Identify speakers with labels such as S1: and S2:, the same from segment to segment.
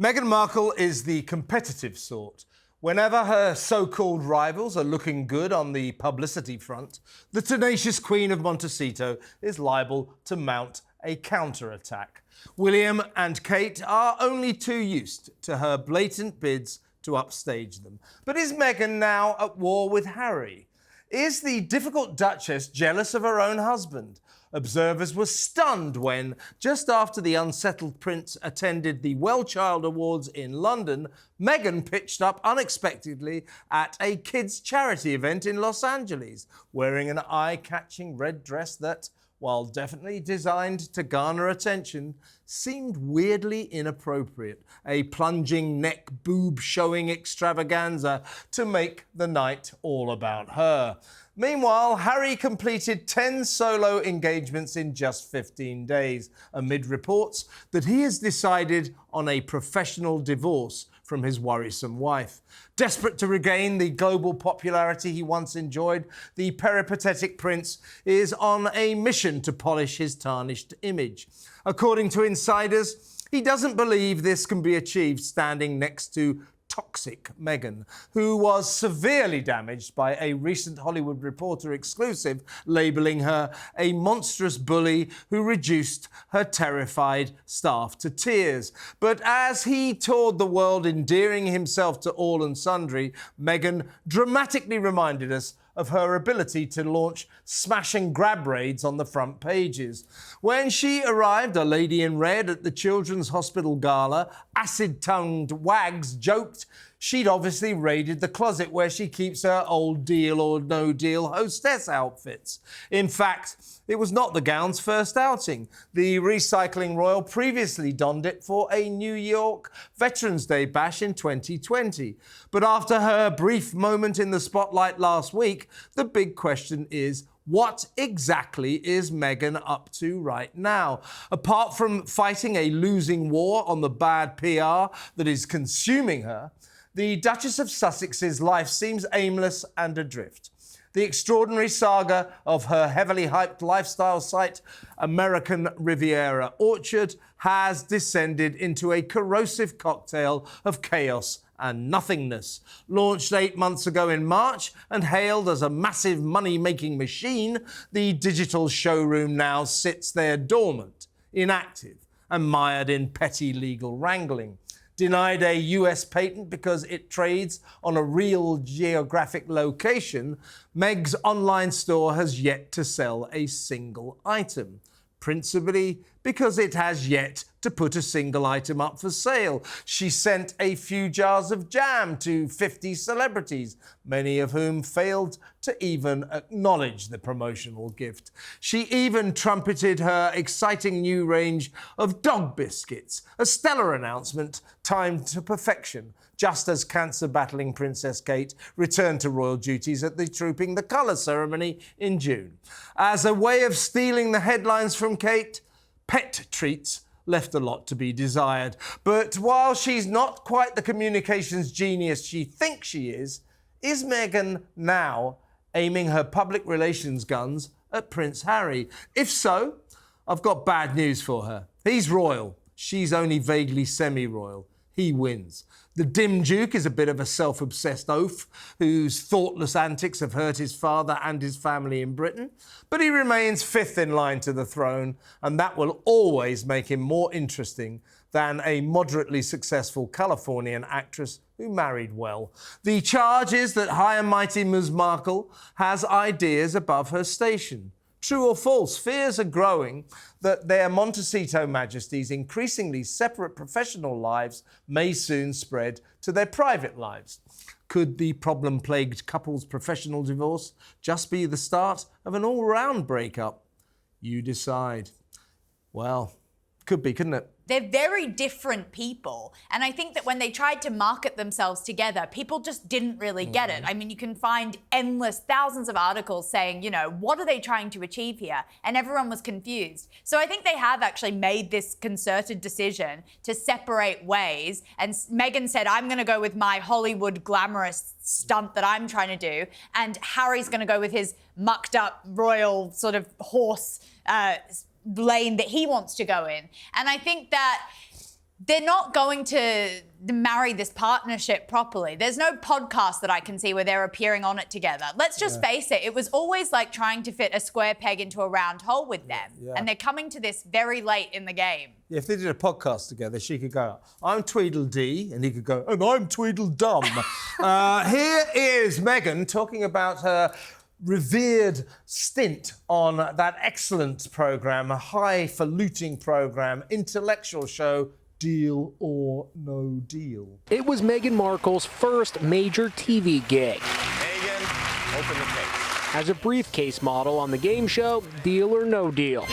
S1: Meghan Markle is the competitive sort. Whenever her so-called rivals are looking good on the publicity front, the tenacious Queen of Montecito is liable to mount a counter-attack. William and Kate are only too used to her blatant bids to upstage them. But is Meghan now at war with Harry? Is the difficult Duchess jealous of her own husband? Observers were stunned when, just after the unsettled prince attended the Well Child Awards in London, Meghan pitched up unexpectedly at a kids' charity event in Los Angeles, wearing an eye-catching red dress that, while definitely designed to garner attention, seemed weirdly inappropriate, a plunging neck boob-showing extravaganza to make the night all about her. Meanwhile, Harry completed 10 solo engagements in just 15 days, amid reports that he has decided on a professional divorce from his worrisome wife. Desperate to regain the global popularity he once enjoyed, the peripatetic prince is on a mission to polish his tarnished image. According to insiders, he doesn't believe this can be achieved standing next to toxic Meghan, who was severely damaged by a recent Hollywood Reporter exclusive labelling her a monstrous bully who reduced her terrified staff to tears. But as he toured the world endearing himself to all and sundry, Meghan dramatically reminded us of her ability to launch smash and grab raids on the front pages. When she arrived, a lady in red, at the Children's Hospital Gala, acid-tongued wags joked she'd obviously raided the closet where she keeps her old deal or no deal hostess outfits. In fact, it was not the gown's first outing. The recycling royal previously donned it for a New York Veterans Day bash in 2020. But after her brief moment in the spotlight last week, the big question is, what exactly is Meghan up to right now? Apart from fighting a losing war on the bad PR that is consuming her, the Duchess of Sussex's life seems aimless and adrift. The extraordinary saga of her heavily hyped lifestyle site, American Riviera Orchard, has descended into a corrosive cocktail of chaos and nothingness. Launched 8 months ago in March and hailed as a massive money-making machine, the digital showroom now sits there dormant, inactive, and mired in petty legal wrangling. Denied a US patent because it trades on a real geographic location, Meg's online store has yet to sell a single item, principally because it has yet to put a single item up for sale. She sent a few jars of jam to 50 celebrities, many of whom failed to even acknowledge the promotional gift. She even trumpeted her exciting new range of dog biscuits, a stellar announcement timed to perfection, just as cancer-battling Princess Kate returned to royal duties at the Trooping the Colour ceremony in June. As a way of stealing the headlines from Kate, pet treats left a lot to be desired. But while she's not quite the communications genius she thinks she is Meghan now aiming her public relations guns at Prince Harry? If so, I've got bad news for her. He's royal. She's only vaguely semi-royal. He wins. The dim Duke is a bit of a self-obsessed oaf whose thoughtless antics have hurt his father and his family in Britain, but he remains fifth in line to the throne, and that will always make him more interesting than a moderately successful Californian actress who married well. The charge is that High and Mighty Ms. Markle has ideas above her station. True or false, fears are growing that their Montecito Majesties' increasingly separate professional lives may soon spread to their private lives. Could the problem-plagued couple's professional divorce just be the start of an all-round breakup? You decide. Well, could be, couldn't it?
S2: They're very different people. And I think that when they tried to market themselves together, people just didn't really get it. I mean, you can find thousands of articles saying, you know, what are they trying to achieve here? And everyone was confused. So I think they have actually made this concerted decision to separate ways. And Meghan said, I'm going to go with my Hollywood glamorous stunt that I'm trying to do. And Harry's going to go with his mucked up royal sort of horse lane that he wants to go in. And I think that they're not going to marry this partnership properly. There's no podcast that I can see where they're appearing on it together. Let's just face it. It was always like trying to fit a square peg into a round hole with them.
S1: Yeah.
S2: And they're coming to this very late in the game.
S1: Yeah, if they did a podcast together, she could go, I'm Tweedledee, and he could go, and I'm Tweedledum. Here is Meghan talking about her revered stint on that excellent programme, a highfalutin programme, intellectual show, Deal or No Deal.
S3: It was Meghan Markle's first major TV gig.
S4: Meghan, open the case.
S3: As a briefcase model on the game show, Deal or No Deal.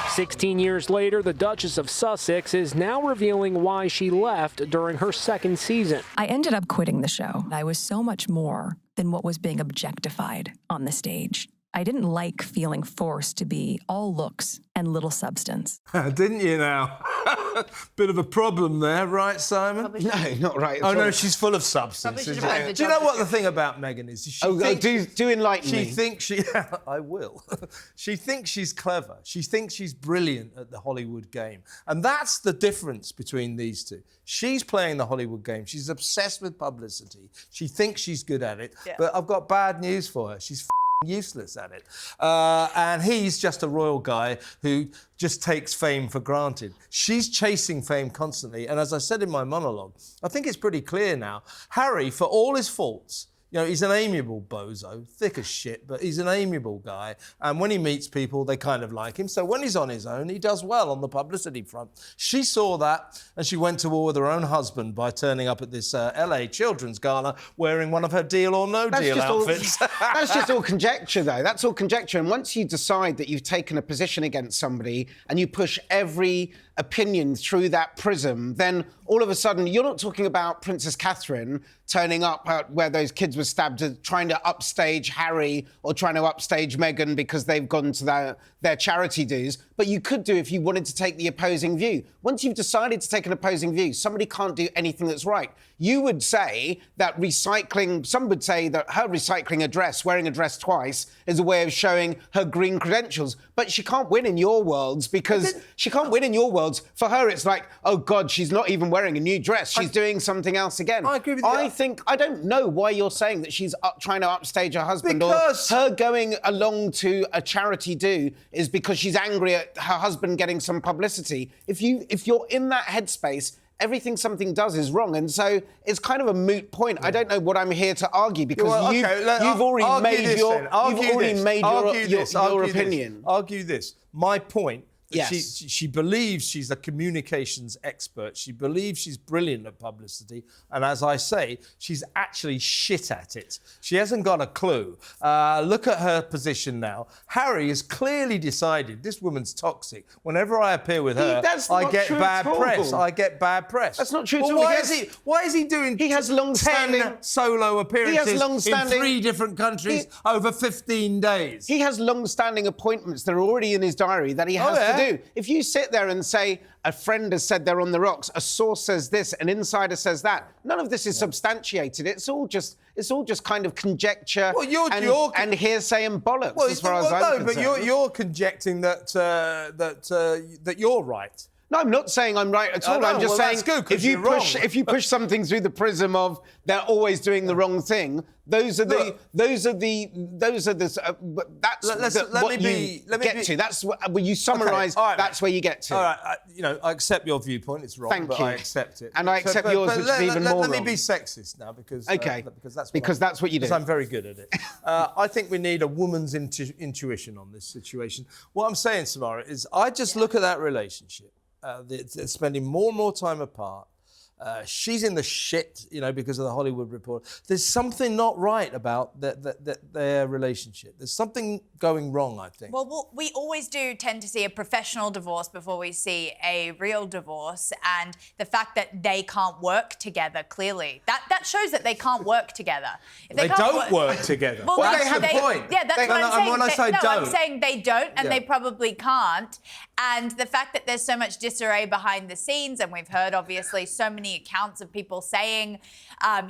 S3: 16 years later, the Duchess of Sussex is now revealing why she left during her second season.
S5: I ended up quitting the show. I was so much more than what was being objectified on the stage. I didn't like feeling forced to be all looks and little substance.
S1: Didn't you now? Bit of a problem there, right, Simon?
S6: No, not right at
S1: Oh,
S6: all.
S1: no, she's full of substance.
S2: Probably should
S1: Isn't
S2: have
S1: she?
S2: had the
S1: Do you know
S2: job
S1: what the thing about Meghan is? She
S6: do enlighten
S1: She
S6: me.
S1: thinks she... I will. She thinks she's clever. She thinks she's brilliant at the Hollywood game. And that's the difference between these two. She's playing the Hollywood game. She's obsessed with publicity. She thinks she's good at it.
S2: Yeah.
S1: But I've got bad news for her. She's useless at it. And he's just a royal guy who just takes fame for granted. She's chasing fame constantly. And as I said in my monologue, I think it's pretty clear now. Harry, for all his faults, you know, he's an amiable bozo, thick as shit, but he's an amiable guy. And when he meets people, they kind of like him. So when he's on his own, he does well on the publicity front. She saw that and she went to war with her own husband by turning up at this LA Children's Gala wearing one of her Deal or No Deal outfits.
S6: That's just all conjecture, though. That's all conjecture. And once you decide that you've taken a position against somebody and you push every opinion through that prism, then all of a sudden you're not talking about Princess Catherine turning up where those kids were stabbed, trying to upstage Harry or trying to upstage Meghan because they've gone to their charity dues. But you could do if you wanted to take the opposing view. Once you've decided to take an opposing view, somebody can't do anything that's right. You would say that some would say that her recycling a dress, wearing a dress twice, is a way of showing her green credentials. But she can't win in your worlds because she can't win in your worlds. For her, it's like, oh, God, she's not even wearing a new dress. She's doing something else again.
S1: I agree with you.
S6: I don't know why you're saying that she's trying to upstage her husband
S1: Because-
S6: or her going along to a charity do is because she's angry at her husband getting some publicity. If you're in that headspace, everything something does is wrong. And so it's kind of a moot point. I don't know what I'm here to argue because you've already made your opinion.
S1: Argue this. My point.
S6: Yes.
S1: She believes she's a communications expert. She believes she's brilliant at publicity. And as I say, she's actually shit at it. She hasn't got a clue. Look at her position now. Harry has clearly decided this woman's toxic. Whenever I appear with her, I get bad press. I get bad press.
S6: That's not true at
S1: well,
S6: all.
S1: Why is he doing 10 solo appearances in 3 different countries over 15 days?
S6: He has long-standing appointments that are already in his diary that he has to do. If you sit there and say, a friend has said they're on the rocks, a source says this, an insider says that, none of this is substantiated. It's all just kind of conjecture and hearsay and bollocks, as far as I'm concerned.
S1: But you're conjecting that you're right.
S6: No, I'm not saying I'm right at all. I'm just saying
S1: that's good, 'cause
S6: if you push something through the prism of they're always doing the wrong thing, that's what you get to. That's when you summarise.
S1: Okay, right,
S6: that's where you get to.
S1: All right, I accept your viewpoint. It's wrong,
S6: Thank
S1: but
S6: you.
S1: I accept it.
S6: And I accept yours, which is even more
S1: Let me
S6: wrong.
S1: be sexist now because
S6: that's what you do.
S1: Because I'm very good at it. I think we need a woman's intuition on this situation. What I'm saying, Samara, is I just look at that relationship. They're spending more and more time apart. She's in the shit, because of the Hollywood Report. There's something not right about their relationship. There's something going wrong, I think.
S2: Well, we always do tend to see a professional divorce before we see a real divorce, and the fact that they can't work together, clearly, that shows that they can't work together. If
S1: they don't work together.
S2: Well,
S1: that's the point.
S2: Yeah, that's what I'm saying.
S1: When I say don't.
S2: I'm saying they don't, and they probably can't. And the fact that there's so much disarray behind the scenes, and we've heard obviously so many accounts of people saying,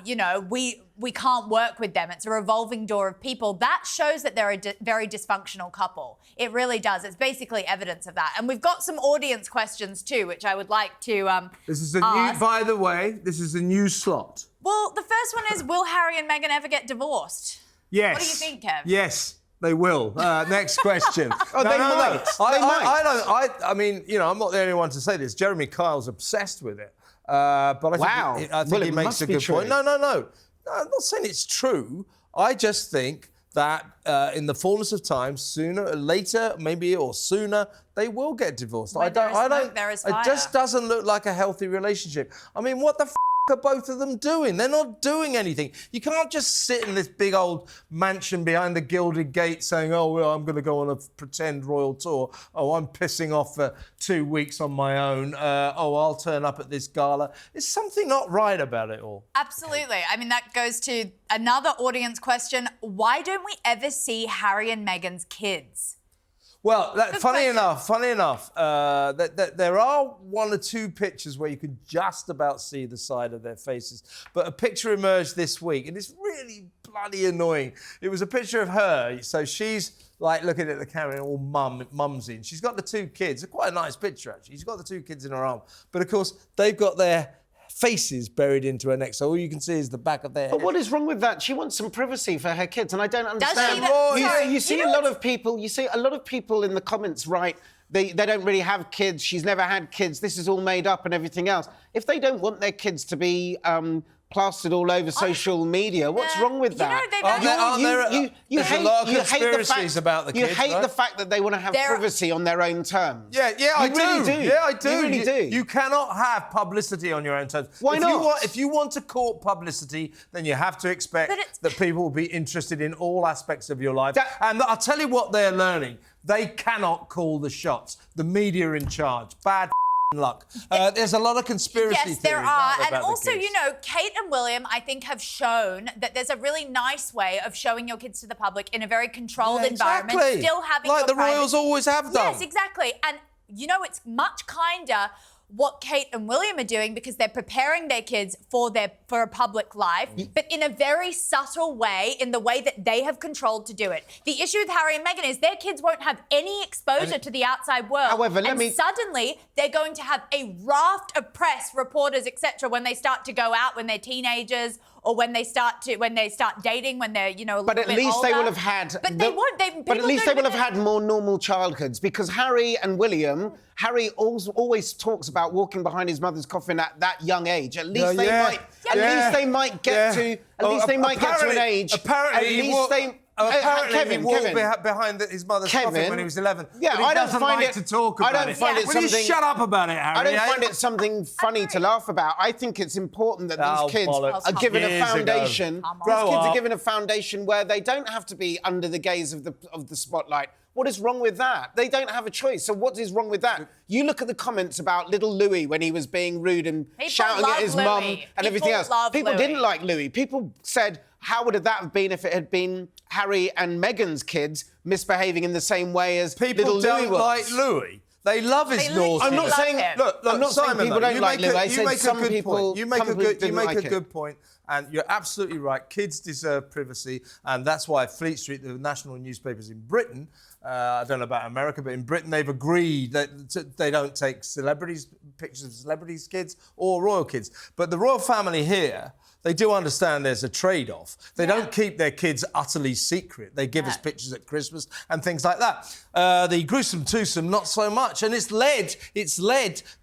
S2: we can't work with them. It's a revolving door of people. That shows that they're a very dysfunctional couple. It really does. It's basically evidence of that. And we've got some audience questions too, which I would like to
S1: This is a
S2: ask.
S1: new, by the way, this is a new slot.
S2: Well, the first one is, will Harry and Meghan ever get divorced?
S1: Yes.
S2: What do you think, Kev?
S1: Yes. They will. Next question.
S6: They might.
S1: I mean, I'm not the only one to say this. Jeremy Kyle's obsessed with it. But I think he makes a good point. No. I'm not saying it's true. I just think that in the fullness of time, sooner or later, maybe or sooner, they will get divorced.
S2: Where there is smoke, there is fire.
S1: It just doesn't look like a healthy relationship. I mean, what the are both of them doing? They're not doing anything. You can't just sit in this big old mansion behind the gilded gate saying, oh, well, I'm going to go on a pretend royal tour. Oh, I'm pissing off for 2 weeks on my own. I'll turn up at this gala. There's something not right about it all.
S2: Absolutely. I mean, that goes to another audience question. Why don't we ever see Harry and Meghan's kids?
S1: Well, funny enough, that there are one or two pictures where you can just about see the side of their faces. But a picture emerged this week, and it's really bloody annoying. It was a picture of her. So she's like looking at the camera, all mumsy. And she's got the two kids. It's quite a nice picture, actually. She's got the two kids in her arm. But of course, they've got their faces buried into her neck, so all you can see is the back of their head.
S6: But what is wrong with that? She wants some privacy for her kids, and I don't understand.
S2: Does she?
S6: You see a lot of people in the comments write they don't really have kids. She's never had kids. This is all made up and everything else. If they don't want their kids to be plastered all over social media, what's wrong with that?
S1: There's a lot of conspiracies about the kids.
S6: You hate the fact that they want to have privacy on their own terms.
S1: Yeah, I do. Yeah, I do.
S6: You really do.
S1: You cannot have publicity on your own terms.
S6: Why not?
S1: If you want to court publicity, then you have to expect that people will be interested in all aspects of your life. And I'll tell you what they're learning. They cannot call the shots. The media are in charge. Bad luck. There's a lot of conspiracy theories.
S2: Yes, there are.
S1: And
S2: also, Kate and William, I think, have shown that there's a really nice way of showing your kids to the public in a very controlled environment, still having
S1: like the royals always have done.
S2: Yes, exactly. And, it's much kinder what Kate and William are doing because they're preparing their kids for a public life, but in a very subtle way, in the way that they have controlled to do it. The issue with Harry and Meghan is their kids won't have any exposure to the outside world.
S6: However,
S2: suddenly they're going to have a raft of press, reporters, etc., when they start to go out when they're teenagers or when they start dating, when they're, a little bit older.
S6: But at least they will have had... But at least they will have had more normal childhoods, because Harry and William... Harry always talks about walking behind his mother's coffin at that young age. At least they might get to an age.
S1: Apparently, he walked behind his mother's coffin when he was 11.
S6: Yeah,
S1: but he doesn't like to talk about it. Will you shut up about it, Harry?
S6: I don't find it something funny to laugh about. I think it's important that these kids are given a foundation. These kids are given a foundation where they don't have to be under the gaze of the spotlight. What is wrong with that? They don't have a choice. So what is wrong with that? You look at the comments about little Louis when he was being rude and shouting at his mum and everything else. People didn't like Louis. People said, how would that have been if it had been Harry and Meghan's kids misbehaving in the same way as little Louis was?
S1: People don't like Louis. They love his naughtiness.
S6: I'm not saying. Look, I'm not saying people don't like Louis. I said some people.
S1: You make a good point, and you're absolutely right. Kids deserve privacy, and that's why Fleet Street, the national newspapers in Britain, I don't know about America, but in Britain they've agreed that they don't take pictures of celebrities' kids or royal kids. But the royal family here, they do understand there's a trade-off. They don't keep their kids utterly secret. They give us pictures at Christmas and things like that. The gruesome twosome, not so much. And it's led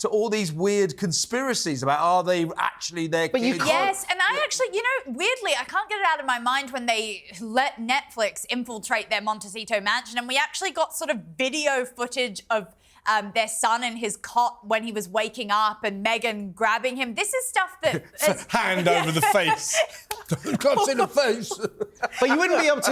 S1: to all these weird conspiracies about, are they actually their kids?
S2: Yes, and I actually, weirdly, I can't get it out of my mind when they let Netflix infiltrate their Montecito mansion, and we actually got sort of video footage of their son in his cot when he was waking up and Meghan grabbing him. This is stuff that...
S1: Hand over the face. Can't see the face.
S6: But you wouldn't be able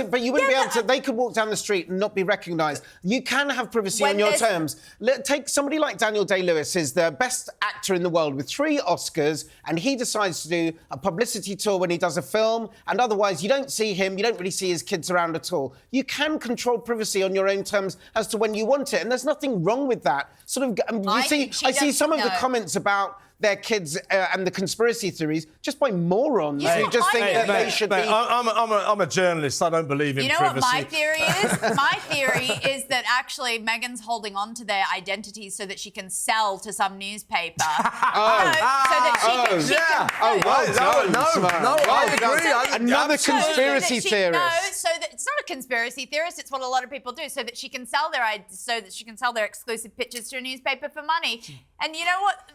S6: to... They could walk down the street and not be recognised. You can have privacy on your terms. Take somebody like Daniel Day-Lewis, is the best actor in the world with 3 Oscars, and he decides to do a publicity tour when he does a film, and otherwise you don't see him, you don't really see his kids around at all. You can control privacy on your own terms as to when you want it, and there's nothing wrong with with that. Sort of,
S2: I
S6: see some of the comments about their kids and the conspiracy theories just by morons who just think that they should be.
S1: I'm a journalist. I don't believe in privacy.
S2: You know what my theory is? My theory is that actually Meghan's holding on to their identities so that she can sell to some newspaper. So that she can.
S1: No, I agree.
S6: Another conspiracy theorist.
S2: No, it's not a conspiracy theorist. It's what a lot of people do, so that she can sell their exclusive pictures to a newspaper for money. And you know what?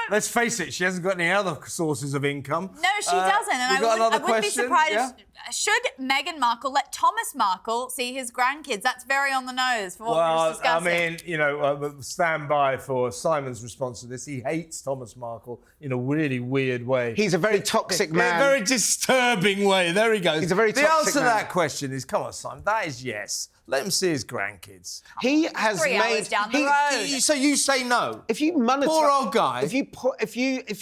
S1: Let's face it, she hasn't got any other sources of income.
S2: No, she doesn't. And I wouldn't be surprised.
S1: Yeah?
S2: Should Meghan Markle let Thomas Markle see his grandkids? That's very on the nose for what we're just discussing.
S1: Stand by for Simon's response to this. He hates Thomas Markle in a really weird way.
S6: He's a very toxic man.
S1: In a very disturbing way. There he goes.
S6: He's a very toxic man.
S1: The answer to that question is, come on, Simon, that is yes. Let him see his grandkids.
S6: He has
S2: 3 hours down the road.
S1: So you say no?
S6: If you monetize,
S1: poor old guy.
S6: If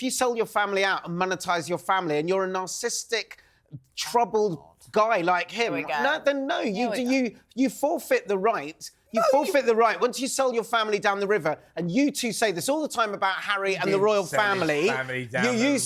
S6: you sell your family out and monetize your family, and you're a narcissistic, troubled guy like him, you forfeit the right. You forfeit the right. Once you sell your family down the river, and you two say this all the time about Harry and the royal family, you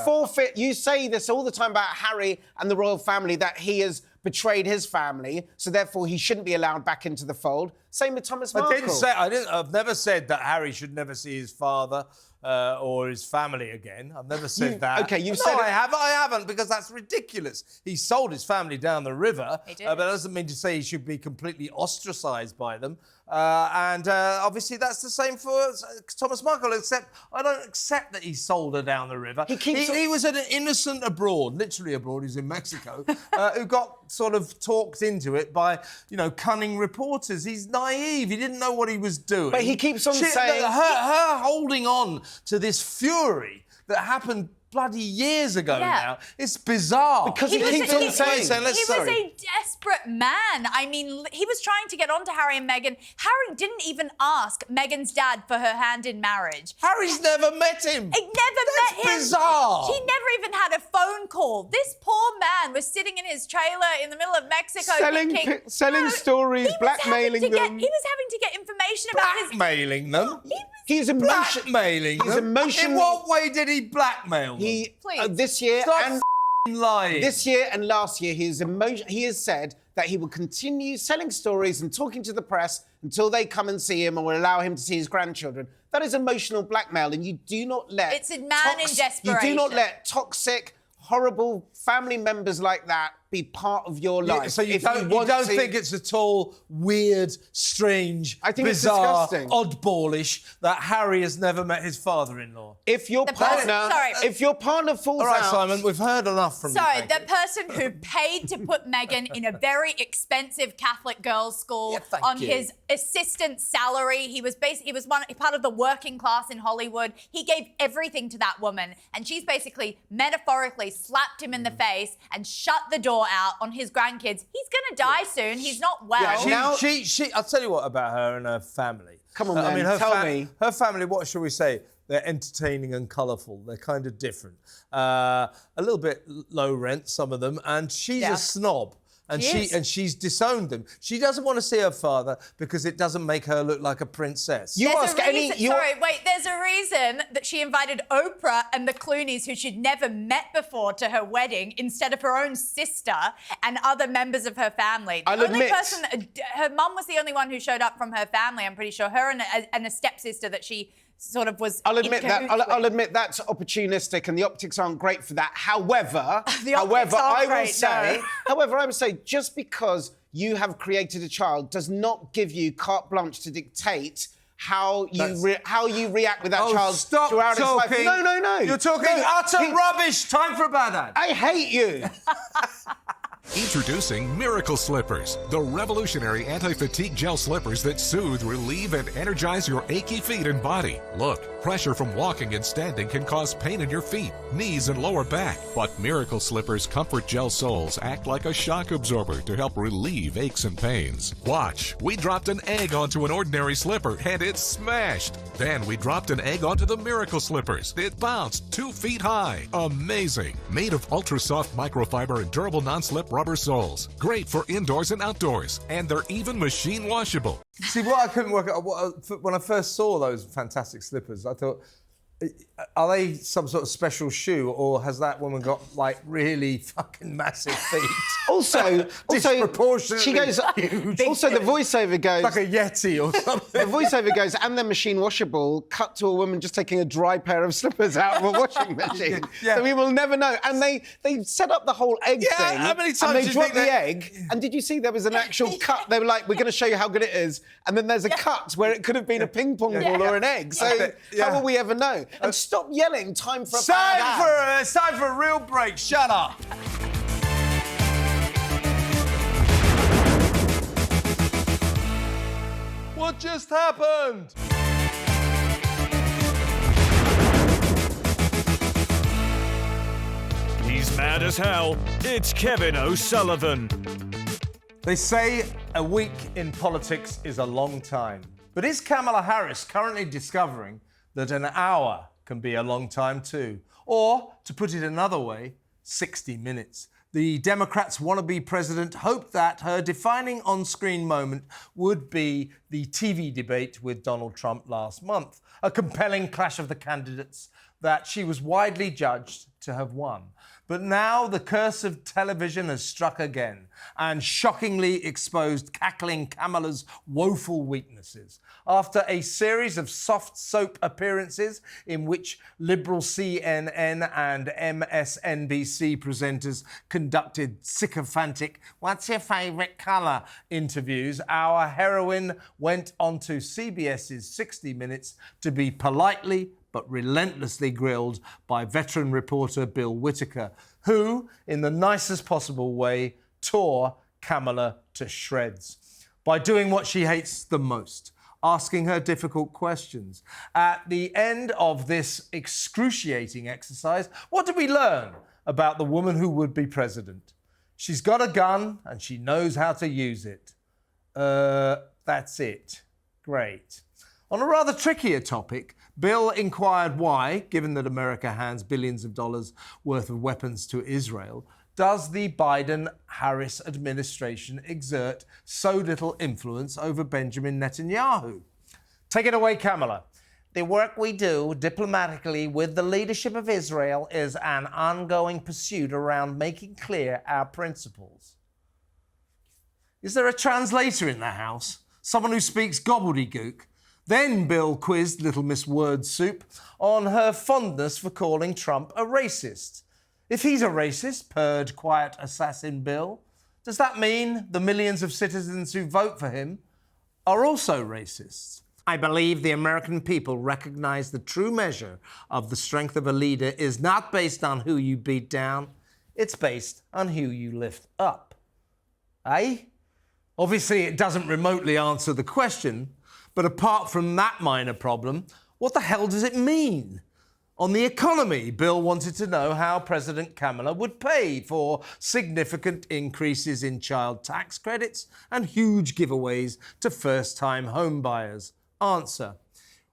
S6: forfeit. You say this all the time about Harry and the royal family, that he has betrayed his family, so therefore he shouldn't be allowed back into the fold. Same with Thomas Markle.
S1: I've never said that Harry should never see his father or his family again. I've never said that.
S6: Okay, you
S1: said it. I haven't, because that's ridiculous. He sold his family down the river, but that doesn't mean to say he should be completely ostracised by them. Obviously that's the same for Thomas Markle, except I don't accept that he sold her down the river. He was an innocent abroad, literally abroad, he's in Mexico, who got sort of talked into it by, cunning reporters. He's naive, he didn't know what he was doing.
S6: But he keeps on saying...
S1: Her holding on to this fury that happened bloody years ago now. It's bizarre.
S6: Because he keeps on saying...
S2: He was a desperate man. I mean, he was trying to get on to Harry and Meghan. Harry didn't even ask Meghan's dad for her hand in marriage.
S1: Harry's never met him.
S2: He never met him.
S1: That's bizarre.
S2: He never even had a phone call. This poor man was sitting in his trailer in the middle of Mexico
S6: selling stories, blackmailing them.
S2: He was having to get information about his...
S1: Blackmailing them?
S6: He's
S1: blackmailing them?
S6: emotional.
S1: In what way did he blackmail them?
S6: This year
S1: Stop lying.
S6: This year and last year, he has said that he will continue selling stories and talking to the press until they come and see him and will allow him to see his grandchildren. That is emotional blackmail, and you do not let...
S2: It's a man in desperation.
S6: You do not let toxic, horrible family members like that be part of your life.
S1: So you don't think it's at all weird, strange, bizarre, oddballish that Harry has never met his father-in-law?
S6: If your partner falls out...
S1: All right, Simon, we've heard enough from you.
S2: Sorry, the person who paid to put Meghan in a very expensive Catholic girls' school on his assistant salary. He was part of the working class in Hollywood. He gave everything to that woman, and she's basically metaphorically slapped him in the face and shut the door out on his grandkids. He's going to die soon. He's not well.
S1: I'll tell you what about her and her family.
S6: Come on, man, tell me.
S1: Her family, what shall we say? They're entertaining and colourful. They're kind of different. A little bit low rent, some of them, and she's a snob. And she's disowned them. She doesn't want to see her father because it doesn't make her look like a princess.
S2: There's a reason that she invited Oprah and the Clooneys, who she'd never met before, to her wedding instead of her own sister and other members of her family. Her mum was the only one who showed up from her family, I'm pretty sure. Her and a stepsister that she sort of was...
S6: I'll admit that's opportunistic, and the optics aren't great for that. However, I would say, just because you have created a child does not give you carte blanche to dictate how you react with that child throughout its life. No.
S1: You're talking utter rubbish. Time for a bad ad.
S6: I hate you.
S7: Introducing Miracle Slippers, the revolutionary anti-fatigue gel slippers that soothe, relieve, and energize your achy feet and body. Look, pressure from walking and standing can cause pain in your feet, knees, and lower back. But Miracle Slippers Comfort Gel soles act like a shock absorber to help relieve aches and pains. Watch, we dropped an egg onto an ordinary slipper and it smashed. Then we dropped an egg onto the Miracle Slippers. It bounced 2 feet high. Amazing. Made of ultra-soft microfiber and durable non-slip rubber soles. Great for indoors and outdoors. And they're even machine washable.
S1: See, what I couldn't work out, when I first saw those fantastic slippers, I thought, are they some sort of special shoe, or has that woman got, like, really fucking massive feet?
S6: Also,
S1: disproportionately
S6: she goes.
S1: huge.
S6: Also, the voiceover goes
S1: like a Yeti or something.
S6: The voiceover goes, and they're machine washable. Cut to a woman just taking a dry pair of slippers out of a washing machine.
S1: Yeah.
S6: So we will never know. And they set up the whole egg thing.
S1: How many times
S6: and
S1: do
S6: they
S1: you
S6: dropped
S1: think
S6: the egg. And did you see there was an actual cut? They were like, "We're going to show you how good it is," and then there's a cut where it could have been a ping pong ball or an egg. So how will we ever know? And stop yelling. Time for a
S1: It's time for a real break. Shut up. What just happened?
S8: He's mad as hell. It's Kevin O'Sullivan.
S1: They say a week in politics is a long time. But is Kamala Harris currently discovering that an hour can be a long time too? Or, to put it another way, 60 minutes. The Democrats' wannabe president hoped that her defining on-screen moment would be the TV debate with Donald Trump last month, a compelling clash of the candidates that she was widely judged to have won. But now the curse of television has struck again and shockingly exposed cackling Kamala's woeful weaknesses. After a series of soft soap appearances in which liberal CNN and MSNBC presenters conducted sycophantic "what's your favourite colour" interviews, our heroine went onto CBS's 60 Minutes to be politely but relentlessly grilled by veteran reporter Bill Whitaker, who, in the nicest possible way, tore Kamala to shreds by doing what she hates the most, asking her difficult questions. At the end of this excruciating exercise, what did we learn about the woman who would be president? She's got a gun and she knows how to use it. That's it. Great. On a rather trickier topic, Bill inquired why, given that America hands billions of dollars worth of weapons to Israel, does the Biden-Harris administration exert so little influence over Benjamin Netanyahu? Take it away, Kamala. The work we do diplomatically with the leadership of Israel is an ongoing pursuit around making clear our principles. Is there a translator in the house? Someone who speaks gobbledygook? Then Bill quizzed Little Miss Word Soup on her fondness for calling Trump a racist. If he's a racist, purred quiet assassin Bill, does that mean the millions of citizens who vote for him are also racists? I believe the American people recognize the true measure of the strength of a leader is not based on who you beat down, it's based on who you lift up. Eh? Obviously, it doesn't remotely answer the question, but apart from that minor problem, what the hell does it mean? On the economy, Bill wanted to know how President Kamala would pay for significant increases in child tax credits and huge giveaways to first-time home buyers. Answer: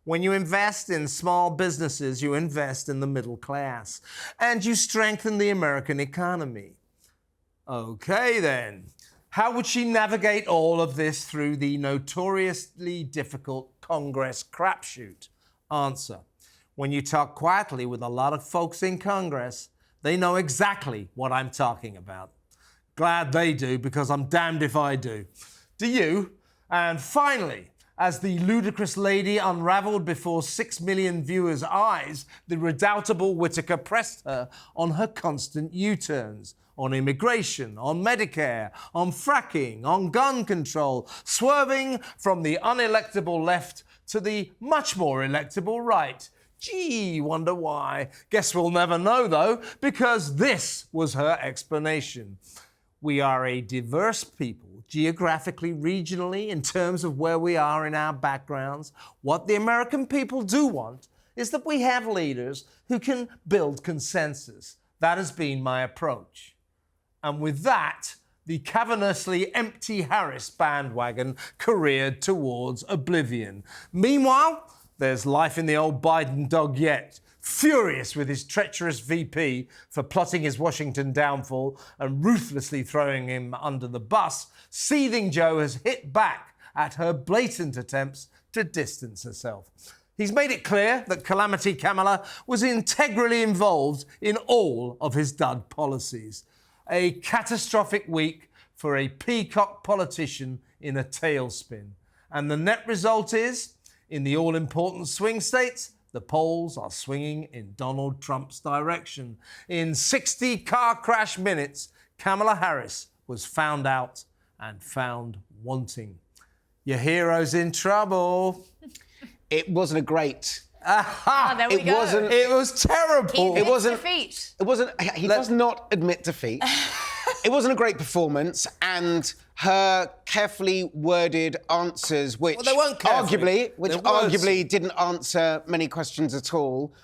S1: when you invest in small businesses, you invest in the middle class, and you strengthen the American economy. Okay, then. How would she navigate all of this through the notoriously difficult Congress crapshoot? Answer: when you talk quietly with a lot of folks in Congress, they know exactly what I'm talking about. Glad they do, because I'm damned if I do. Do you? And finally, as the ludicrous lady unraveled before 6 million viewers' eyes, the redoubtable Whitaker pressed her on her constant U-turns. On immigration, on Medicare, on fracking, on gun control, swerving from the unelectable left to the much more electable right. Gee, wonder why. Guess we'll never know, though, because this was her explanation. We are a diverse people, geographically, regionally, in terms of where we are in our backgrounds. What the American people do want is that we have leaders who can build consensus. That has been my approach. And with that, the cavernously empty Harris bandwagon careered towards oblivion. Meanwhile, there's life in the old Biden dog yet. Furious with his treacherous VP for plotting his Washington downfall and ruthlessly throwing him under the bus, Seething Joe has hit back at her blatant attempts to distance herself. He's made it clear that Calamity Kamala was integrally involved in all of his dud policies. A catastrophic week for a peacock politician in a tailspin. And the net result is, in the all-important swing states, the polls are swinging in Donald Trump's direction. In 60 car crash minutes, Kamala Harris was found out and found wanting. Your hero's in trouble.
S6: It wasn't a great.
S2: Ah, there we go.
S1: It was terrible.
S2: He admits defeat.
S6: It wasn't. He does not admit defeat. It wasn't a great performance, and her carefully worded answers, which
S1: they weren't carefully.
S6: arguably didn't answer many questions at all,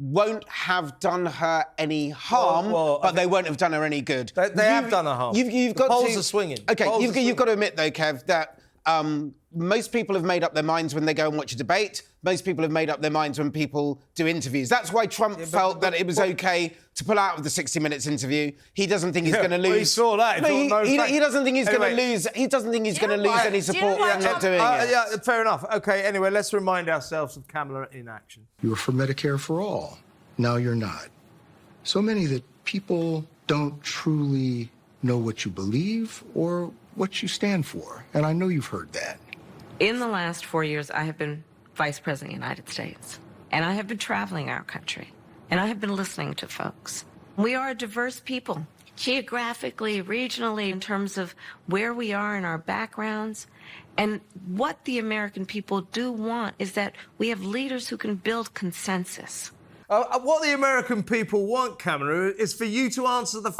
S6: won't have done her any harm, but they won't have done her any good.
S1: They have done her harm.
S6: You've
S1: the
S6: got
S1: polls
S6: to,
S1: are swinging.
S6: Okay, you've got to admit though, Kev, that most people have made up their minds when they go and watch a debate. Most people have made up their minds when people do interviews. That's why Trump felt that it was okay to pull out of the 60 Minutes interview. He doesn't think he's going to lose.
S1: Well, he saw that.
S6: He doesn't think he's going to lose. He doesn't think he's going to lose any support for not doing it.
S1: Yeah, fair enough. Okay, anyway, let's remind ourselves of Kamala in action.
S9: You were for Medicare for all. Now you're not. So many that people don't truly know what you believe or what you stand for. And I know you've heard that.
S10: In the last 4 years, I have been Vice President of the United States. And I have been traveling our country. And I have been listening to folks. We are a diverse people, geographically, regionally, in terms of where we are in our backgrounds. And what the American people do want is that we have leaders who can build consensus.
S1: What the American people want, Kamala, is for you to answer the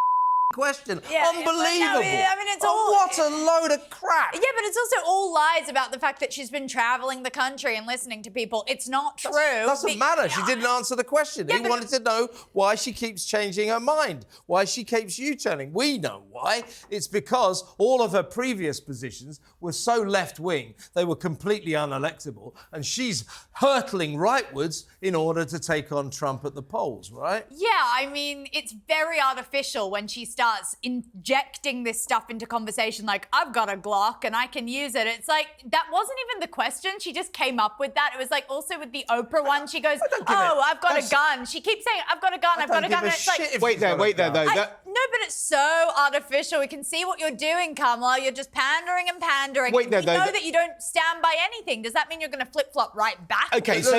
S1: question.
S2: Yeah,
S1: Unbelievable.
S2: No, I mean, it's all...
S1: What a load of crap.
S2: Yeah, but it's also all lies about the fact that she's been travelling the country and listening to people. It's not true.
S1: Doesn't matter. She didn't answer the question.
S2: Yeah,
S1: he wanted to know why she keeps changing her mind, why she keeps U-turning. We know why. It's because all of her previous positions were so left-wing, they were completely unelectable, and she's hurtling rightwards in order to take on Trump at the polls, right?
S2: Yeah, I mean, it's very artificial when she starts injecting this stuff into conversation like, I've got a Glock and I can use it. It's like, that wasn't even the question. She just came up with that. It was like also with the Oprah one, she goes, I've got a gun. She keeps saying, I've got a gun, I've got a gun. And it's like,
S6: wait there, though.
S2: No, but it's so artificial. We can see what you're doing, Kamala. You're just pandering and pandering.
S6: Wait there,
S2: we know that you don't stand by anything. Does that mean you're going to flip-flop right back?
S6: Okay,
S2: so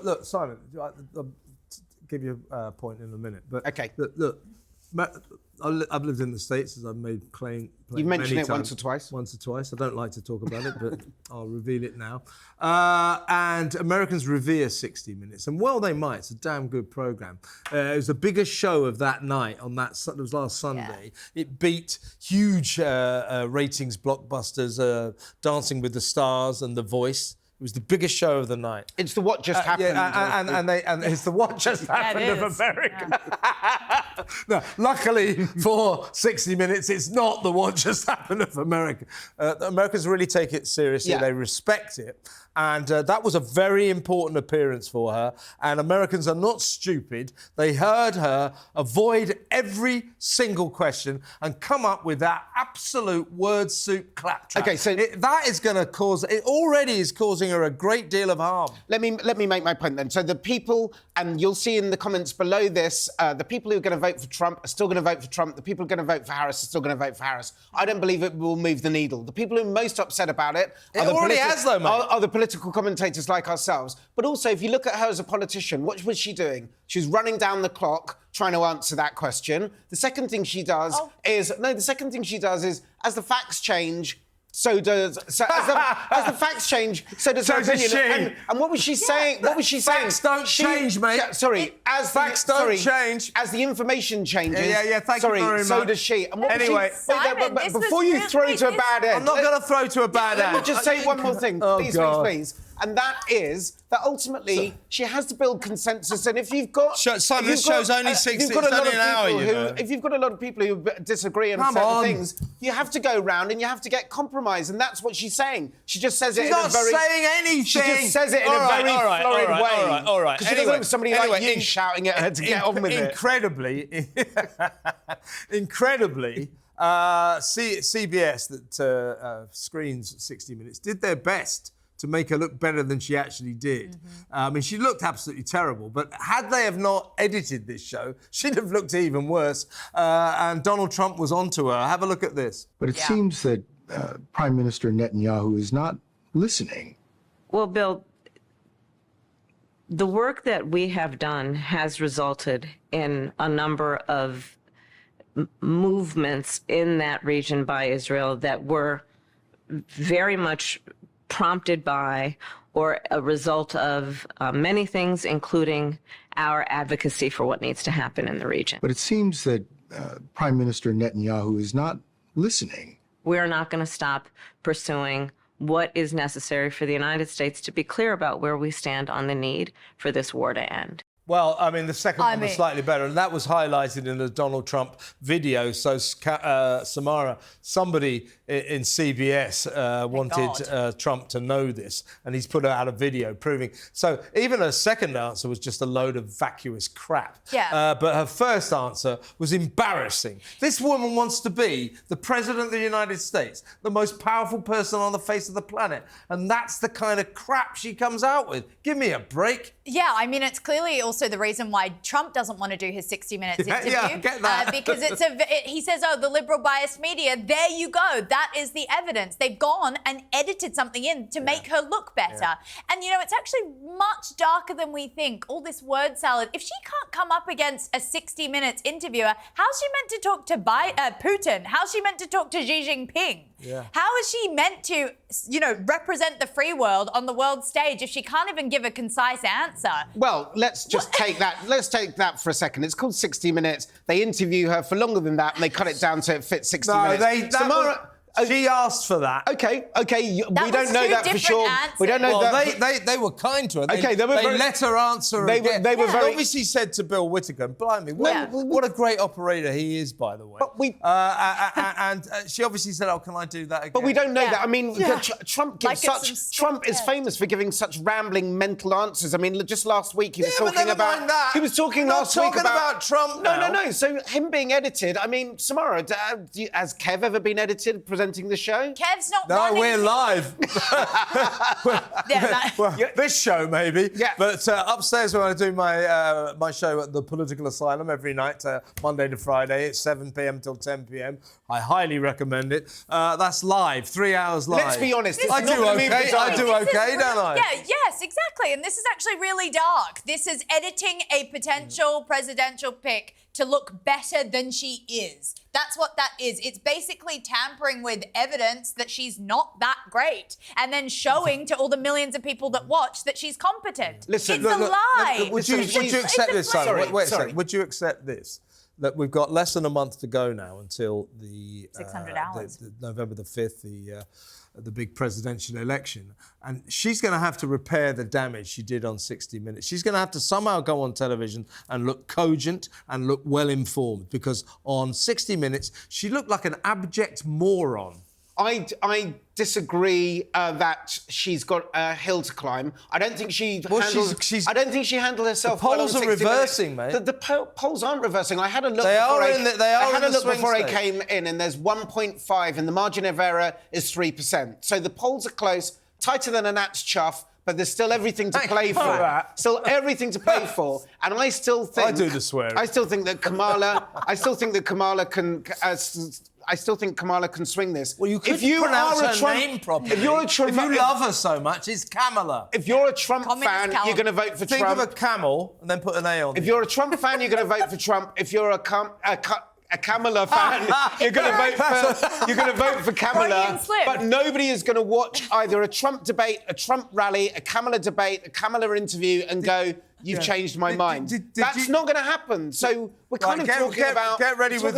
S1: look, Simon, I'll give you a point in a minute. But
S6: okay.
S1: Look, I've lived in the States, as I've made claim.
S6: You've mentioned it once or twice.
S1: Once or twice. I don't like to talk about it, but I'll reveal it now. And Americans revere 60 Minutes, and well, they might. It's a damn good program. It was the biggest show of that night. It was last Sunday. Yeah. It beat huge ratings blockbusters, Dancing with the Stars and The Voice. It was the biggest show of the night.
S6: It's the What Just Happened.
S1: And it's the What Just Happened of America. Yeah. No, luckily for 60 Minutes, it's not the What Just Happened of America. The Americans really take it seriously. Yeah. They respect it. And that was a very important appearance for her. And Americans are not stupid. They heard her avoid every single question and come up with that absolute word soup claptrap.
S6: Okay, so
S1: that is going to cause... It already is causing her a great deal of harm.
S6: Let me make my point then. So the people, and you'll see in the comments below this, the people who are going to vote for Trump are still going to vote for Trump. The people who are going to vote for Harris are still going to vote for Harris. I don't believe it will move the needle. The people who are most upset about it... are the political commentators like ourselves. But also, if you look at her as a politician, what was she doing? She was running down the clock trying to answer that question. The second thing she does is, as the facts change, so does... So as the facts change, so does her opinion. And what was she saying? What was she saying?
S1: Facts don't change, mate.
S6: Facts don't change. As the information changes...
S1: Thank you very much.
S6: So does she. And
S1: anyway...
S2: Simon,
S6: before you throw to a bad end...
S1: I'm not going to throw to a bad end.
S6: Let me just say one more thing. Please. And that is that ultimately she has to build consensus. And if you've got...
S1: Simon, this show's only 60... It's only an hour,
S6: If you've got a lot of people who disagree on certain things, you have to go round and you have to get compromise. And that's what she's saying. She just says it in a very...
S1: She's not saying anything.
S6: She just says it in a very florid way.
S1: All right.
S6: Because she doesn't have somebody like you shouting at her to get on with it.
S1: Incredibly... CBS that screens 60 Minutes did their best to make her look better than she actually did. I mean, she looked absolutely terrible, but had they have not edited this show, she'd have looked even worse. And Donald Trump was onto her. Have a look at this.
S9: But it seems that Prime Minister Netanyahu is not listening.
S10: Well, Bill, the work that we have done has resulted in a number of movements in that region by Israel that were very much prompted by or a result of many things, including our advocacy for what needs to happen in the region.
S9: But it seems that Prime Minister Netanyahu is not listening.
S10: We are not going to stop pursuing what is necessary for the United States to be clear about where we stand on the need for this war to end.
S1: Well, I mean, the second one was slightly better, and that was highlighted in the Donald Trump video. So, Samara, somebody in CBS wanted Trump to know this, and he's put out a video proving. So, even her second answer was just a load of vacuous crap.
S2: Yeah.
S1: But her first answer was embarrassing. This woman wants to be the President of the United States, the most powerful person on the face of the planet, and that's the kind of crap she comes out with. Give me a break.
S2: Yeah, I mean, it's clearly also the reason why Trump doesn't want to do his 60 Minutes interview.
S1: Yeah, get that.
S2: Because he says, oh, the liberal biased media, there you go. That is the evidence. They've gone and edited something in to make her look better. Yeah. And, you know, it's actually much darker than we think. All this word salad. If she can't come up against a 60 Minutes interviewer, how's she meant to talk to Putin? How's she meant to talk to Xi Jinping?
S1: Yeah.
S2: How is she meant to, you know, represent the free world on the world stage if she can't even give a concise answer?
S6: Well, let's just take that. Let's take that for a second. It's called 60 Minutes. They interview her for longer than that, and they cut it down to it fits 60 minutes.
S1: Samara, she asked for that.
S6: Okay. We don't know that for sure.
S2: Answers.
S6: We don't know that.
S1: They were kind to her.
S6: They
S1: let her answer again.
S6: They were very...
S1: obviously said to Bill Whittaker, blimey, what a great operator he is, by the way.
S6: But
S1: she obviously said, oh, can I do that again?
S6: But we don't know that. I mean, Trump gives Trump is famous for giving such rambling mental answers. I mean, just last week he was talking about...
S1: That.
S6: He was talking
S1: last week about Trump now.
S6: No. So him being edited, I mean, Samara, has Kev ever been edited presenting the show?
S2: Kev's not
S1: No, we're live. This show, maybe.
S6: Yeah.
S1: But upstairs, when I do my show at the Political Asylum every night, Monday to Friday, it's 7 p.m. till 10 p.m. I highly recommend it. That's live, 3 hours live.
S6: Let's be honest.
S1: I do okay, don't I?
S2: Yeah, yes, exactly. And this is actually really dark. This is editing a potential presidential pick to look better than she is. That's what that is. It's basically tampering with evidence that she's not that great and then showing to all the millions of people that watch that she's competent.
S6: Listen,
S2: it's a lie.
S1: Would you accept this, Simon? Wait a
S6: Sorry.
S1: second. Would you accept this? That we've got less than a month to go now until the
S2: 600 hours.
S1: the November the 5th, the big presidential election, and she's going to have to repair the damage she did on 60 Minutes. She's going to have to somehow go on television and look cogent and look well informed, because on 60 Minutes she looked like an abject moron.
S6: I disagree that she's got a hill to climb. I don't think she I don't think she handled herself.
S1: The polls are reversing, mate.
S6: The polls aren't reversing. I had a look.
S1: I had a look
S6: before I came in, and there's 1.5, and the margin of error is 3%. So the polls are close, tighter than a gnat's chuff. But there's still everything to play for. Still everything to play for, and I still think.
S1: I do the swearing.
S6: I still think that Kamala. I still think Kamala can swing this.
S1: Well, you could pronounce her name properly. If you love her so much, it's Kamala.
S6: If you're a Trump fan, you're going to vote for Trump.
S1: Think of a camel and then put an A on it.
S6: If you're a Trump fan, you're going to vote for Trump. If you're a Kamala fan, you're going to vote for Kamala. But nobody is going to watch either a Trump debate, a Trump rally, a Kamala debate, a Kamala interview, and go, "You've changed my mind." That's not going to happen. So we're kind of talking about.
S1: Get ready with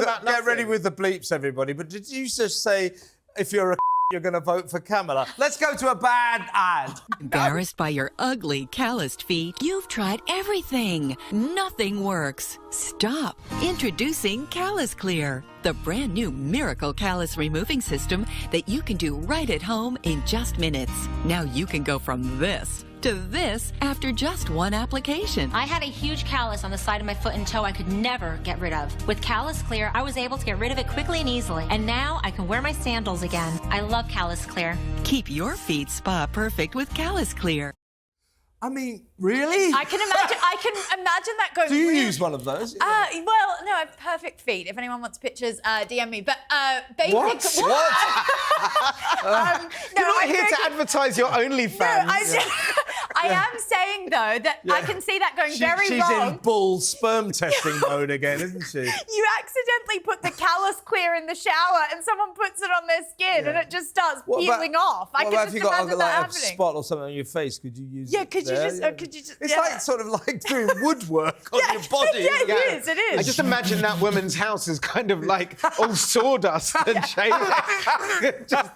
S1: the bleeps, everybody. But did you just say, if you're you're going to vote for Kamala? Let's go to a bad ad.
S11: Embarrassed by your ugly, calloused feet? You've tried everything. Nothing works. Stop. Introducing Callus Clear, the brand new miracle callus removing system that you can do right at home in just minutes. Now you can go from this to this after just one application.
S12: I had a huge callus on the side of my foot and toe I could never get rid of. With Callus Clear, I was able to get rid of it quickly and easily. And now I can wear my sandals again. I love Callus Clear.
S11: Keep your feet spa perfect with Callus Clear.
S1: I mean, really?
S2: I can imagine that going.
S1: Do you
S2: really...
S1: use one of those?
S2: Well, no, I have perfect feet. If anyone wants pictures, DM me. But basically,
S6: What? You're not here to advertise your OnlyFans.
S2: No, I am saying though that I can see that going very
S1: she's
S2: wrong.
S1: in bull sperm testing mode again, isn't she?
S2: You accidentally put the Callus Clear in the shower, and someone puts it on their skin, and it just starts peeling off. I can just imagine that happening.
S1: A spot or something on your face? Could you use?
S2: Yeah, could you just?
S1: It's like sort of like doing woodwork on your body.
S2: Yeah, it is.
S6: I just imagine that woman's house is kind of like all sawdust and just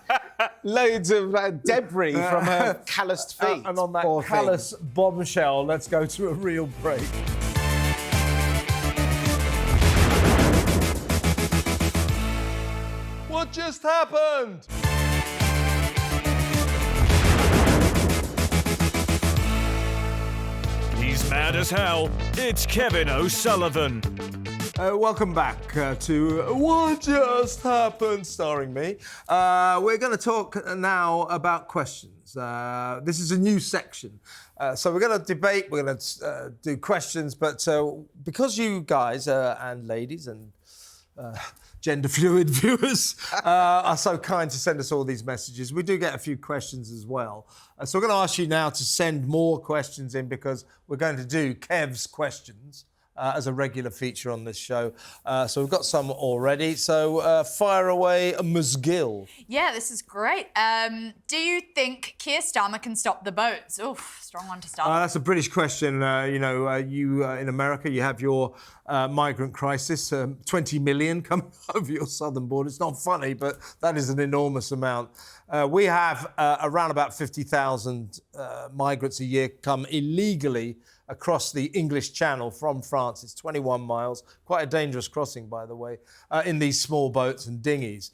S6: loads of debris from her calloused feet.
S1: And on that callous bombshell, let's go to a real break. What just happened?
S8: He's mad as hell. It's Kevin O'Sullivan.
S1: Welcome back to What Just Happened, starring me. We're going to talk now about questions. This is a new section. So we're going to debate, we're going to do questions, but because you guys and ladies and gender-fluid viewers are so kind to send us all these messages, we do get a few questions as well. So we're going to ask you now to send more questions in because we're going to do Kev's questions as a regular feature on this show. So we've got some already. So fire away, Ms. Gill.
S2: Yeah, this is great. Do you think Keir Starmer can stop the boats? Oof, strong one to start.
S1: That's a British question. You in America, you have your migrant crisis, 20 million coming over your southern border. It's not funny, but that is an enormous amount. We have around about 50,000 migrants a year come illegally across the English Channel from France. It's 21 miles, quite a dangerous crossing, by the way, in these small boats and dinghies.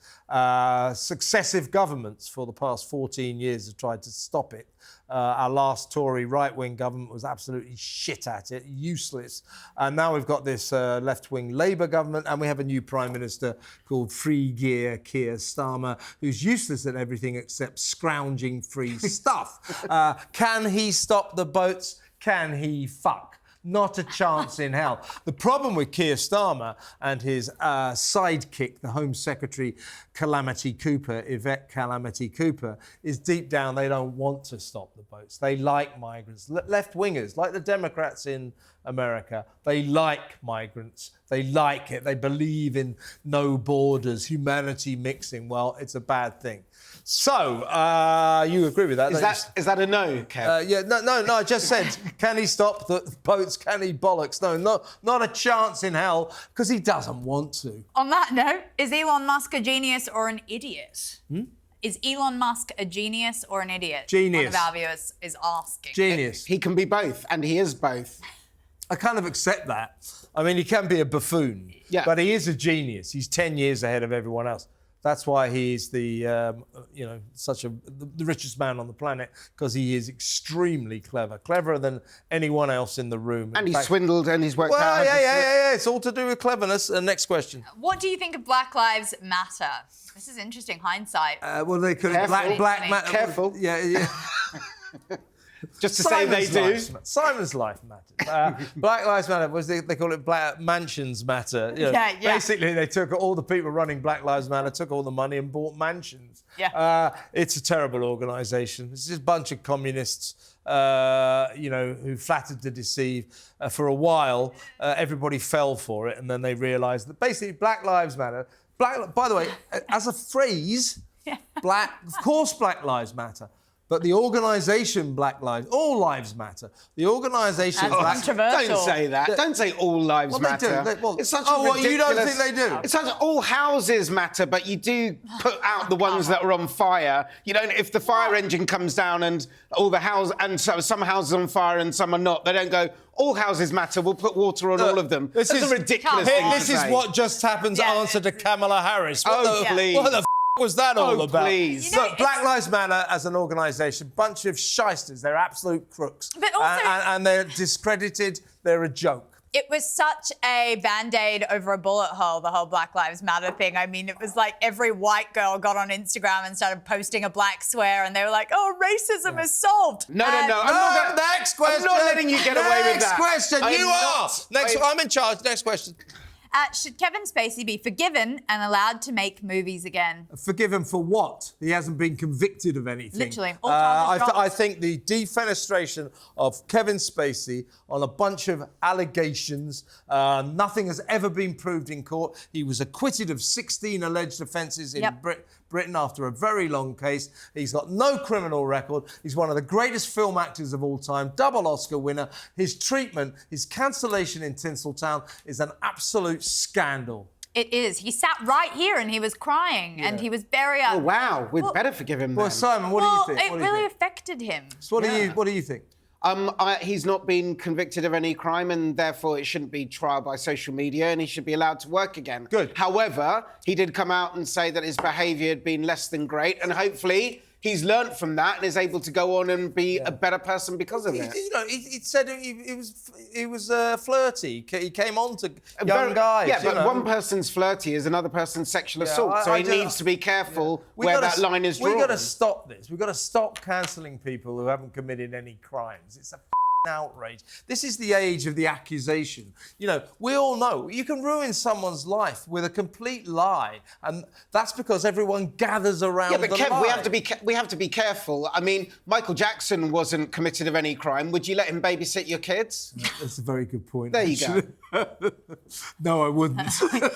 S1: Successive governments for the past 14 years have tried to stop it. Our last Tory right-wing government was absolutely shit at it, useless. And now we've got this left-wing Labour government, and we have a new Prime Minister called Free Gear Keir Starmer, who's useless at everything except scrounging free stuff. Can he stop the boats? Can he fuck? Not a chance in hell. The problem with Keir Starmer and his sidekick, the Home Secretary Calamity Cooper, Yvette Calamity Cooper, is deep down they don't want to stop the boats. They like migrants. Left-wingers, like the Democrats in America, they like migrants. They like it. They believe in no borders, humanity mixing. Well, it's a bad thing. So, you agree with that?
S6: Is that a no, Kev?
S1: Yeah, no, I just said, can he stop the boats? Can he bollocks? No, not a chance in hell, because he doesn't want to.
S2: On that note, is Elon Musk a genius or an idiot? Is Elon Musk a genius or an idiot?
S1: Genius.
S2: One of our viewers is asking.
S1: Genius.
S6: He can be both, and he is both.
S1: I kind of accept that. I mean, he can be a buffoon, but he is a genius. He's 10 years ahead of everyone else. That's why he's the richest man on the planet, because he is extremely clever, cleverer than anyone else in the room.
S6: And he's swindled and he's worked out.
S1: Yeah. It's all to do with cleverness. Next question.
S2: What do you think of Black Lives Matter? This is interesting hindsight.
S1: Well, they could black matter.
S6: Careful.
S1: Yeah.
S6: Just to say they do.
S1: Simon's life matters. Black Lives Matter, they call it Black Mansions Matter.
S2: Yeah.
S1: Basically, they took all the people running Black Lives Matter, took all the money and bought mansions.
S2: Yeah.
S1: It's a terrible organisation. It's just a bunch of communists, who flattered to deceive. For a while, everybody fell for it, and then they realised that basically Black Lives Matter. By the way, as a phrase, of course Black Lives Matter. But the organisation all lives matter. The organisation...
S2: controversial.
S6: Don't say that. Don't say all lives matter.
S1: They do.
S6: It's such a ridiculous...
S1: you don't think they do?
S6: It's such all houses matter, but you do put out the ones that are on fire. You don't... If the fire engine comes down and all the houses... And so some houses are on fire and some are not, they don't go, all houses matter, we'll put water on all of them. That's a ridiculous thing to say.
S1: This is what just happened to answer to Kamala Harris.
S6: Please.
S1: What the was that all about?
S6: Please.
S1: Look, Black Lives Matter as an organisation, bunch of shysters. They're absolute crooks.
S2: But also...
S1: and they're discredited. They're a joke.
S2: It was such a Band-Aid over a bullet hole, the whole Black Lives Matter thing. I mean, it was like every white girl got on Instagram and started posting a black swear, and they were like, oh, racism is solved.
S6: No.
S1: Next question.
S6: I'm not letting you get away with that.
S1: Next question. You are. I'm in charge. Next question.
S2: Should Kevin Spacey be forgiven and allowed to make movies again?
S1: Forgiven for what? He hasn't been convicted of anything.
S2: Literally. All charges dropped.
S1: I think the defenestration of Kevin Spacey on a bunch of allegations, nothing has ever been proved in court. He was acquitted of 16 alleged offences in Britain after a very long case. He's got no criminal record. He's one of the greatest film actors of all time, double Oscar winner. His treatment, his cancellation in Tinseltown is an absolute scandal.
S2: It is. He sat right here and he was crying and he was very...
S6: Oh, wow. We'd better forgive him then.
S1: Well, Simon, what do you think?
S2: It really affected him.
S1: So what do you think?
S6: He's not been convicted of any crime and therefore it shouldn't be tried by social media and he should be allowed to work again.
S1: Good.
S6: However, he did come out and say that his behaviour had been less than great and hopefully he's learnt from that and is able to go on and be a better person because of it.
S1: He said he was flirty. He came on to young guys.
S6: Yeah, but one person's flirty is another person's sexual assault, so he needs to be careful where that line is drawn.
S1: We've got to stop this. We've got to stop cancelling people who haven't committed any crimes. It's a outrage. This is the age of the accusation. We all know you can ruin someone's life with a complete lie, and that's because everyone gathers around.
S6: Yeah, but Kev,
S1: lie.
S6: we have to be careful. I mean, Michael Jackson wasn't convicted of any crime. Would you let him babysit your kids?
S1: That's a very good point.
S6: There you go.
S1: No, I wouldn't.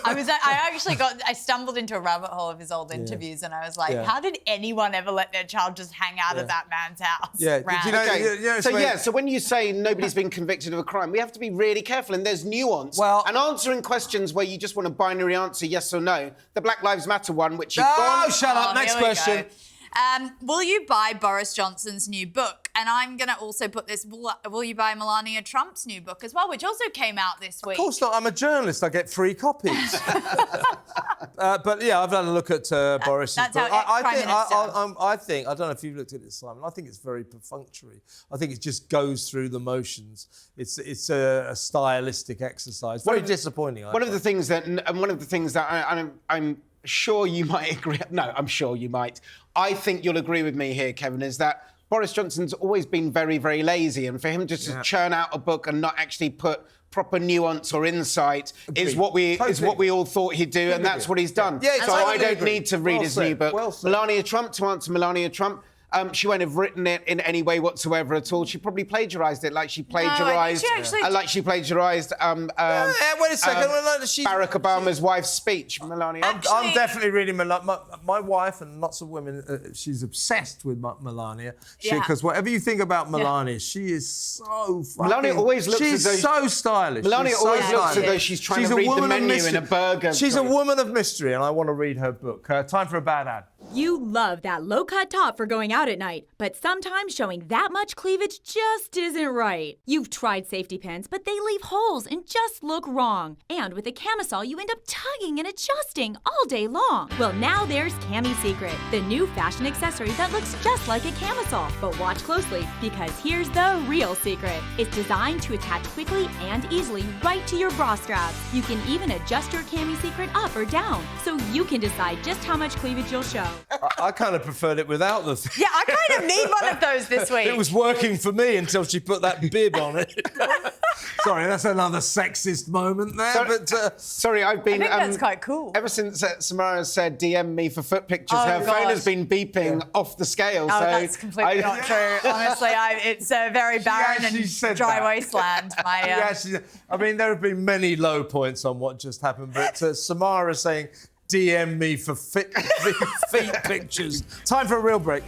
S2: I stumbled into a rabbit hole of his old interviews and I was like, how did anyone ever let their child just hang out at that man's house?
S6: Yeah. So when you say nobody's been convicted of a crime, we have to be really careful and there's nuance. And answering questions where you just want a binary answer, yes or no. The Black Lives Matter one, which you've gone...
S1: shut up. Next question.
S2: Will you buy Boris Johnson's new book? And I'm going to also put this, will you buy Melania Trump's new book as well, which also came out this week?
S1: Of course not. I'm a journalist. I get free copies. But yeah, I've had a look at Boris's book. I think, I don't know if you've looked at it, Simon, I think it's very perfunctory. I think it just goes through the motions. It's a stylistic exercise. Very disappointing.
S6: One of the things that I'm sure you might agree... No, I'm sure you might. I think you'll agree with me here, Kevin, is that Boris Johnson's always been very, very lazy, and for him just to churn out a book and not actually put proper nuance or insight is what we all thought he'd do, and that's what he's done.
S1: Yeah,
S6: so I don't need to read his new book. Melania Trump, to answer Melania Trump, she won't have written it in any way whatsoever at all. She probably plagiarised it, like she plagiarised,
S1: wait a second.
S6: Barack Obama's wife's speech. Melania.
S1: I'm definitely reading my wife and lots of women. She's obsessed with Melania because whatever you think about Melania, she is so.
S6: Melania always looks as though
S1: she's so stylish.
S6: Melania always looks as though she's trying to read the menu in a burger.
S1: She's a woman of mystery, and I want to read her book. Time for a bad ad.
S13: You love that low-cut top for going out at night, but sometimes showing that much cleavage just isn't right. You've tried safety pins, but they leave holes and just look wrong. And with a camisole, you end up tugging and adjusting all day long. Well, now there's Cami Secret, the new fashion accessory that looks just like a camisole. But watch closely, because here's the real secret. It's designed to attach quickly and easily right to your bra straps. You can even adjust your Cami Secret up or down, so you can decide just how much cleavage you'll show.
S1: I kind of preferred it without the thing.
S2: Yeah, I kind of need one of those this week.
S1: It was working for me until she put that bib on it. Sorry, that's another sexist moment there.
S6: Sorry, I've been...
S2: I think that's quite cool.
S6: Ever since Samara said DM me for foot pictures, her phone has been beeping off the scale.
S2: Oh, that's completely not true. Honestly, it's a very barren and dry wasteland.
S1: I mean, there have been many low points on what just happened, but Samara saying... DM me for feet pictures. Time for a real break.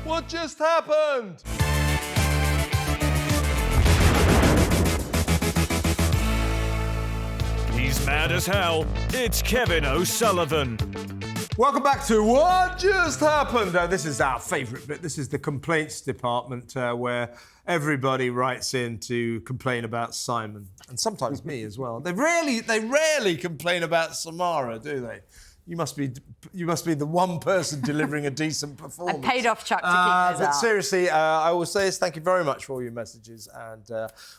S1: What just happened?
S8: He's mad as hell. It's Kevin O'Sullivan.
S1: Welcome back to What Just Happened. This is our favourite bit. This is the complaints department where everybody writes in to complain about Simon, and sometimes me as well. They rarely complain about Samara, do they? You must be the one person delivering a decent performance.
S2: I paid off Chuck to keep those
S1: But
S2: out.
S1: seriously, I will say is thank you very much for all your messages, and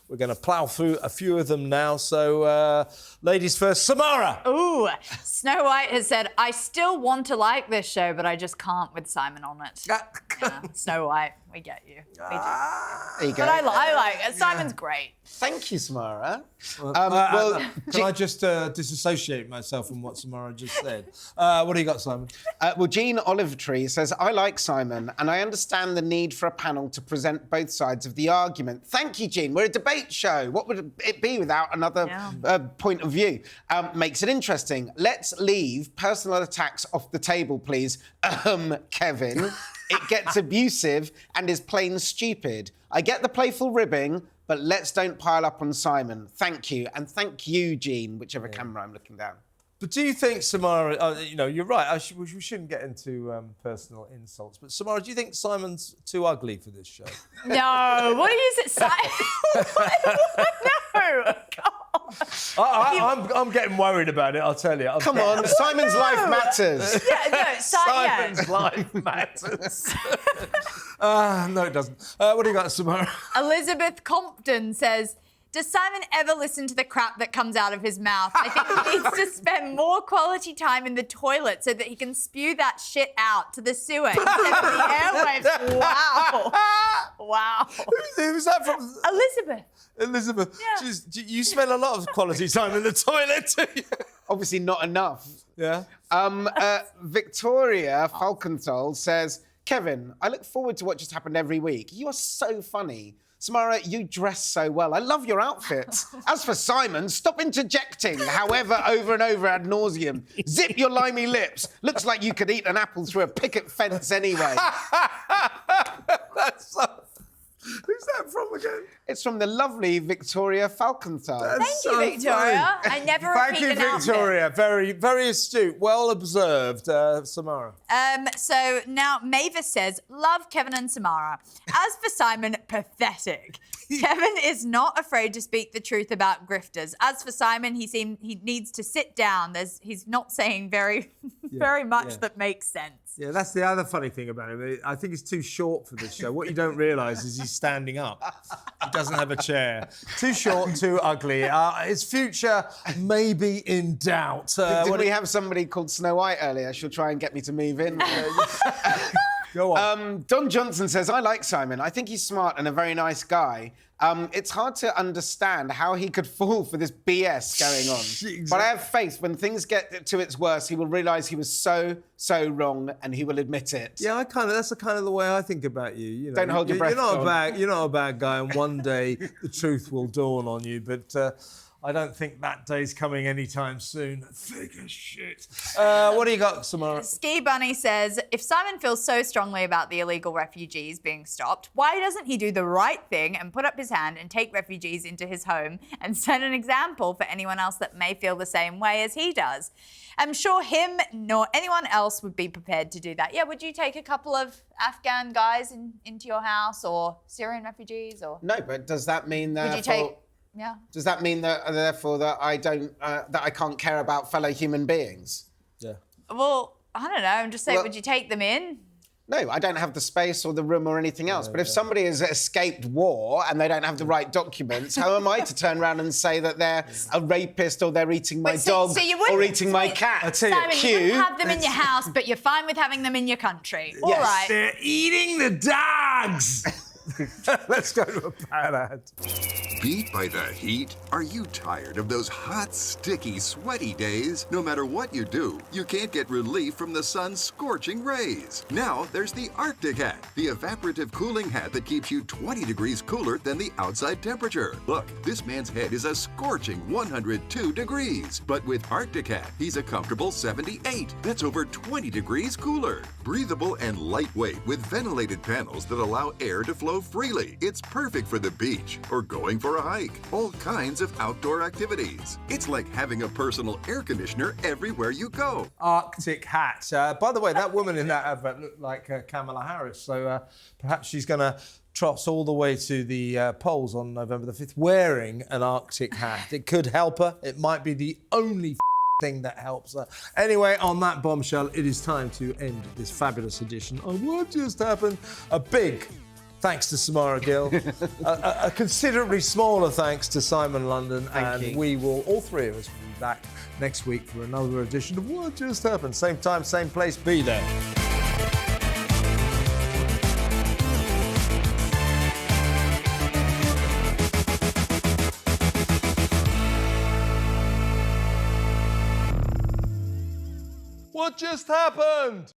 S1: we're going to plough through a few of them now. So, ladies first, Samara.
S2: Ooh, Snow White has said, I still want to like this show, but I just can't with Simon on it. Yeah, Snow White, we get you. We do.
S6: There you go.
S2: But I like it. Simon's great.
S6: Thank you, Samara.
S1: Can I just disassociate myself from what Samara just said? What do you got, Simon?
S6: Well, Jean Olivetree says, I like Simon, and I understand the need for a panel to present both sides of the argument. Thank you, Jean. We're a debate show. What would it be without another point of view? Makes it interesting. Let's leave personal attacks off the table, please. Kevin. It gets abusive and is plain stupid. I get the playful ribbing, but let's don't pile up on Simon. Thank you. And thank you, Jean, whichever camera I'm looking down.
S1: But do you think, Samara, you're right, we shouldn't get into personal insults, but Samara, do you think Simon's too ugly for this show?
S2: No, what is it, Simon? No, God.
S1: I'm getting worried about it, I'll tell you.
S6: Come on, Simon's life matters.
S1: Simon's life matters. No, it doesn't. What do you got, Samara?
S2: Elizabeth Compton says, does Simon ever listen to the crap that comes out of his mouth? I think he needs to spend more quality time in the toilet so that he can spew that shit out to the sewer instead of the airwaves. Wow. Wow.
S1: Who's that from?
S2: Elizabeth.
S1: Yeah. You spend a lot of quality time in the toilet, do you?
S6: Obviously not enough.
S1: Yeah.
S6: Victoria Falkenthal says, Kevin, I look forward to what just happened every week. You are so funny. Samara, you dress so well. I love your outfits. As for Simon, stop interjecting, however, over and over ad nauseum. Zip your limey lips. Looks like you could eat an apple through a picket fence anyway.
S1: That's so... Who's that from again?
S6: It's from the lovely Victoria Falkenthal.
S2: Thank you, Victoria. I never repeat an outfit.
S1: Thank you, Victoria. Very, very astute. Well observed, Samara.
S2: So now Mavis says, love Kevin and Samara. As for Simon, pathetic. Kevin is not afraid to speak the truth about grifters. As for Simon, he needs to sit down. He's not saying very much that makes sense.
S1: Yeah, that's the other funny thing about him. I think he's too short for this show. What you don't realise is he's standing up. He doesn't have a chair. Too short, too ugly. His future may be in doubt.
S6: Did we have somebody called Snow White earlier? She'll try and get me to move in.
S1: Go on.
S6: Don Johnson says, I like Simon. I think he's smart and a very nice guy. It's hard to understand how he could fall for this BS going on. Exactly. But I have faith when things get to its worst, he will realise he was so wrong and he will admit it.
S1: Yeah, that's the kind of the way I think about you. You know,
S6: don't hold your breath.
S1: You're not a bad guy, and one day the truth will dawn on you. But I don't think that day's coming anytime soon. Figure shit. What do you got, Samara?
S2: Ski Bunny says, if Simon feels so strongly about the illegal refugees being stopped, why doesn't he do the right thing and put up his hand and take refugees into his home and set an example for anyone else that may feel the same way as he does? I'm sure him nor anyone else would be prepared to do that. Yeah, would you take a couple of Afghan guys into your house, or Syrian refugees? Or
S6: no, but does that mean that?
S2: Would you take? Yeah.
S6: Does that mean that, therefore, that I don't, that I can't care about fellow human beings?
S1: Yeah.
S2: Well, I don't know. I'm just saying, would you take them in?
S6: No, I don't have the space or the room or anything else. But if somebody has escaped war and they don't have the right documents, how am I to turn around and say that they're a rapist or they're eating my dog or eating my cat?
S2: Simon, you wouldn't have them in your house, but you're fine with having them in your country. All right.
S1: They're eating the dogs. Let's go to a bad ad.
S14: Beat by the heat? Are you tired of those hot, sticky, sweaty days? No matter what you do, you can't get relief from the sun's scorching rays. Now there's the Arctic Hat, the evaporative cooling hat that keeps you 20 degrees cooler than the outside temperature. Look, this man's head is a scorching 102 degrees. But with Arctic Hat, he's a comfortable 78. That's over 20 degrees cooler. Breathable and lightweight with ventilated panels that allow air to flow freely. It's perfect for the beach or going for for a hike, all kinds of outdoor activities. It's like having a personal air conditioner everywhere you go.
S1: Arctic hat. By the way, that woman in that advert looked like Kamala Harris, so perhaps she's going to trot all the way to the polls on November the 5th wearing an Arctic hat. It could help her. It might be the only thing that helps her. Anyway, on that bombshell, it is time to end this fabulous edition of What Just Happened. A big thanks to Samara Gill. a considerably smaller thanks to Simon London.
S6: Thank you.
S1: We will, all three of us, will be back next week for another edition of What Just Happened. Same time, same place, be there. What just happened?